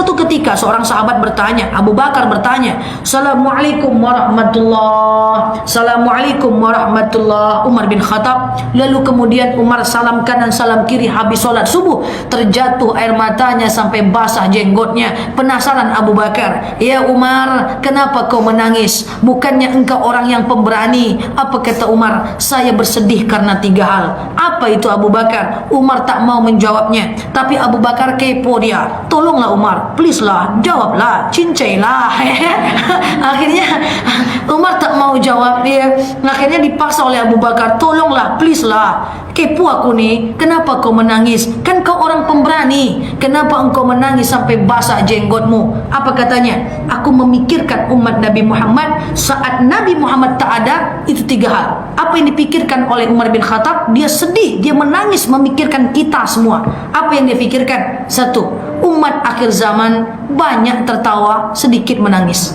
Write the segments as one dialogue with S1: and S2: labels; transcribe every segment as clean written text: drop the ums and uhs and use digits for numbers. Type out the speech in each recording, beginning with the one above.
S1: Suatu ketika seorang sahabat bertanya, Abu Bakar bertanya, Assalamualaikum warahmatullah, Assalamualaikum warahmatullah. Umar bin Khattab, lalu kemudian Umar salam kanan salam kiri. Habis sholat subuh terjatuh air matanya sampai basah jenggotnya. Penasaran Abu Bakar, ya Umar, kenapa kau menangis? Bukannya engkau orang yang pemberani? Apa kata Umar? Saya bersedih karena 3 hal. Apa itu Abu Bakar? Umar tak mau menjawabnya, tapi Abu Bakar kepo dia. Tolonglah Umar, please lah, jawablah, cincailah. Akhirnya Umar tak mau jawab dia. Akhirnya dipaksa oleh Abu Bakar, tolonglah, please lah, kepo aku nih, kenapa kau menangis? Kan kau orang pemberani, kenapa engkau menangis sampai basah jenggotmu? Apa katanya? Aku memikirkan umat Nabi Muhammad saat Nabi Muhammad tak ada. Itu 3 hal. Apa yang dipikirkan oleh Umar bin Khattab? Dia sedih, dia menangis memikirkan kita semua. Apa yang dia pikirkan? 1, umat akhir zaman banyak tertawa, sedikit menangis.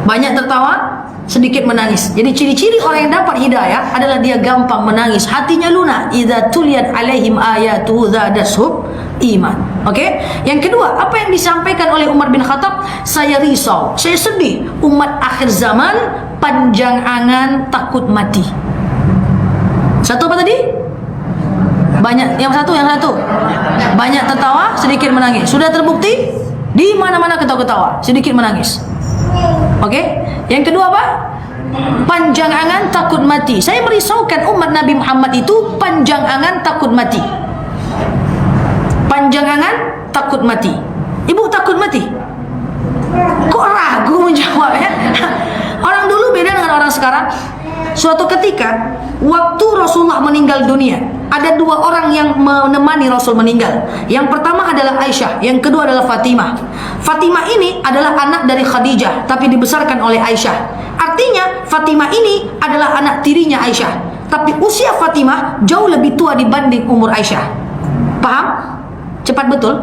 S1: Banyak tertawa, sedikit menangis. Jadi ciri-ciri orang yang dapat hidayah adalah dia gampang menangis, hatinya lunak. Idza tuliyat alaihim ayatu zadashum iman. Okey? Yang kedua, apa yang disampaikan oleh Umar bin Khattab? Saya risau, saya sedih. Umat akhir zaman panjang angan, takut mati. 1 apa tadi? Banyak. Yang satu. Banyak tertawa, sedikit menangis. Sudah terbukti di mana-mana ketawa-ketawa, sedikit menangis. Okey? Yang kedua apa? Panjang angan, takut mati. Saya merisaukan umat Nabi Muhammad itu panjang angan, takut mati. Panjang angan, takut mati. Ibu takut mati? Kok ragu menjawab ya? Orang dulu beda dengan orang sekarang. Suatu ketika waktu Rasulullah meninggal dunia, ada 2 orang yang menemani Rasul meninggal. Yang pertama adalah Aisyah, yang kedua adalah Fatimah. Fatimah ini adalah anak dari Khadijah, tapi dibesarkan oleh Aisyah. Artinya Fatimah ini adalah anak tirinya Aisyah, tapi usia Fatimah jauh lebih tua dibanding umur Aisyah. Paham? Cepat betul?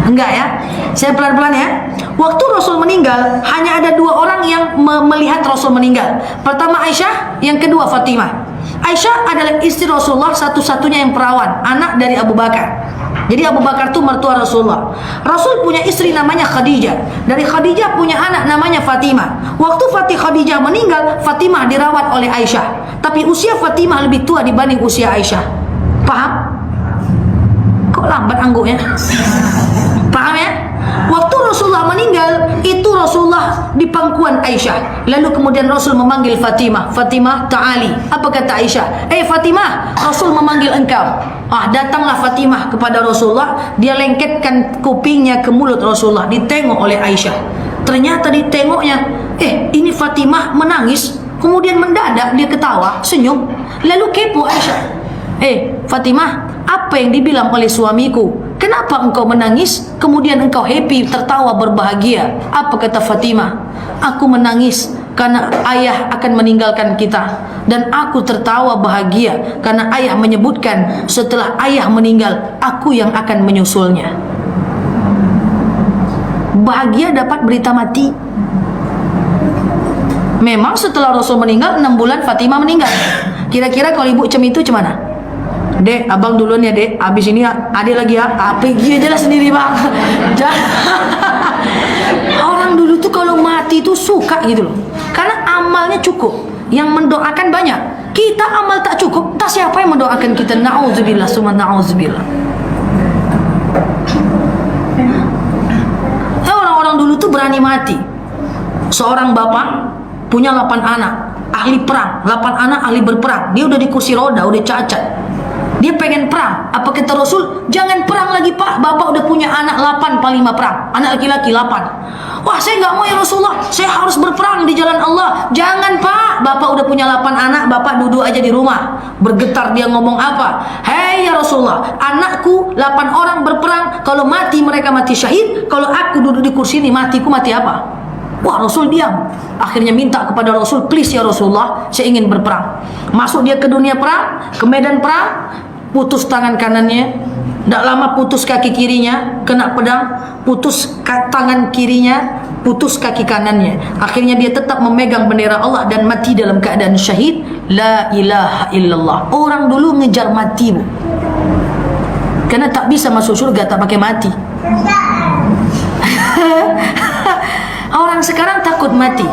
S1: Enggak ya? Saya pelan-pelan ya. Waktu Rasul meninggal, hanya ada 2 orang yang melihat Rasul meninggal. Pertama Aisyah, yang kedua Fatimah. Aisyah adalah istri Rasulullah, satu-satunya yang perawan, anak dari Abu Bakar. Jadi Abu Bakar itu mertua Rasulullah. Rasul punya istri namanya Khadijah. Dari Khadijah punya anak namanya Fatimah. Waktu Khadijah meninggal, Fatimah dirawat oleh Aisyah. Tapi usia Fatimah lebih tua dibanding usia Aisyah. Paham? Kok lambat angguknya? Paham ya? Waktu Rasulullah meninggal, itu Rasulullah di pangkuan Aisyah. Lalu kemudian Rasul memanggil Fatimah. Fatimah, ta'ali. Apa kata Aisyah? Fatimah, Rasul memanggil engkau. Datanglah Fatimah kepada Rasulullah. Dia lengketkan kupingnya ke mulut Rasulullah. Ditengok oleh Aisyah. Ternyata ditengoknya, ini Fatimah menangis. Kemudian mendadak dia ketawa, senyum. Lalu kepo Aisyah. Fatimah, apa yang dibilang oleh suamiku? Kenapa engkau menangis? Kemudian engkau happy, tertawa, berbahagia. Apa kata Fatimah? Aku menangis karena ayah akan meninggalkan kita. Dan aku tertawa bahagia karena ayah menyebutkan setelah ayah meninggal, aku yang akan menyusulnya. Bahagia dapat berita mati. Memang setelah Rasul meninggal 6 bulan Fatimah meninggal. Kira-kira kalau ibu cem itu cemana? Dek, abang duluan ya dek. Habis ini adik lagi ya. Pergi aja lah sendiri bang. Orang dulu tuh kalau mati tuh suka gitu loh. Karena amalnya cukup. Yang mendoakan banyak. Kita amal tak cukup. Tak siapa yang mendoakan kita? Na'udzubillah, summa na'udzubillah. Orang-orang dulu tuh berani mati. Seorang bapak punya 8 anak, ahli perang. 8 anak ahli berperang. Dia udah di kursi roda, udah cacat. Dia pengen perang. Apa kata Rasul? Jangan perang lagi pak, bapak udah punya anak 8 panglima perang, anak laki-laki 8. Wah saya nggak mau ya Rasulullah, saya harus berperang di jalan Allah. Jangan pak, bapak udah punya 8 anak, bapak duduk aja di rumah. Bergetar dia ngomong apa? Hei ya Rasulullah, anakku 8 orang berperang, kalau mati mereka mati syahid, kalau aku duduk di kursi ini matiku mati apa? Wah Rasul diam. Akhirnya minta kepada Rasul, please ya Rasulullah, saya ingin berperang. Masuk dia ke dunia perang, ke medan perang, putus tangan kanannya, tidak lama putus kaki kirinya, kena pedang, putus tangan kirinya, putus kaki kanannya. Akhirnya dia tetap memegang bendera Allah dan mati dalam keadaan syahid. La ilaha illallah. Orang dulu ngejar mati bu. Karena tak bisa masuk surga tak pakai mati. Orang sekarang takut mati.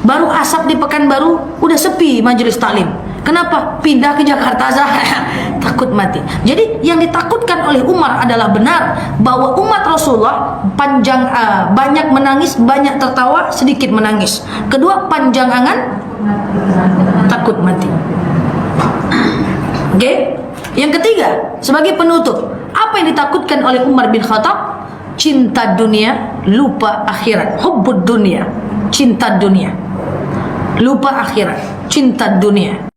S1: Baru asap di Pekanbaru udah sepi majelis taklim. Kenapa? Pindah ke Jakarta saja. Takut mati. Jadi yang ditakutkan oleh Umar adalah benar, bahwa umat Rasulullah banyak menangis, banyak tertawa, sedikit menangis. Kedua, panjang angan, takut mati. Oke? Yang ketiga, sebagai penutup, apa yang ditakutkan oleh Umar bin Khattab? Cinta dunia, lupa akhirat. Hubbud dunia, cinta dunia, lupa akhirat, cinta dunia.